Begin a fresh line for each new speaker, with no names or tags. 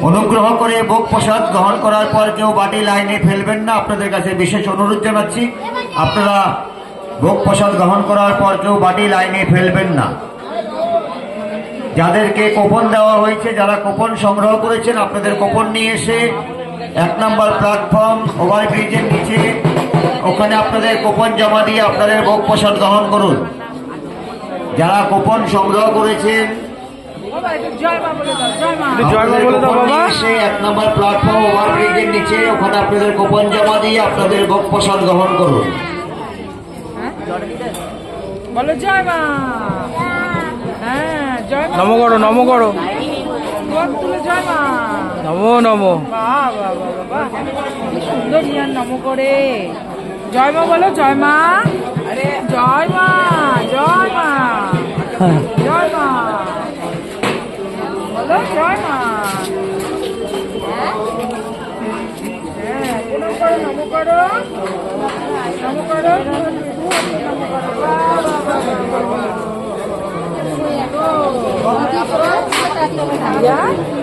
অনুগ্রহ করে ভোগ প্রসাদ গ্রহণ করার পর কেউ বাটি লাইনে ফেলবেন না। আপনাদের কাছে বিশেষ অনুরোধ জানাচ্ছি, আপনারা ভোগ প্রসাদ গ্রহণ করার পর কেউ বাটি লাইনে ফেলবেন না। যাদেরকে কুপন দেওয়া হয়েছে, যারা কুপন সংগ্রহ করেছেন, আপনাদের কুপন নিয়ে এসে 1 নম্বর প্ল্যাটফর্ম ওভারব্রিজের নিচে ওখানে আপনাদের কুপন জমা দিয়ে আপনাদের ভোগ প্রসাদ গ্রহণ করুন। যারা কুপন সংগ্রহ করেছেন 1 নম্বর প্ল্যাটফর্ম ওভারব্রিজের নিচে ওখানে আপনাদের কুপন জমা দিয়ে আপনাদের ভোগ প্রসাদ গ্রহণ করুন।
বলো জয় মা। হ্যাঁ, জয় মা।
নমো করো, নমো করো,
জয় মা।
নমো নমো।
বাহ বাহ বাহ বাহ, কি সুন্দর ইয়ার নমো করে। জয় মা বলো, জয় মা। জয় মা, জয় মা, জয় মা বলো, জয় মা। হ্যাঁ, নমো করো, নমো করো, নমো করো, নমো করো। বাহ বাহ বাহ বাহ।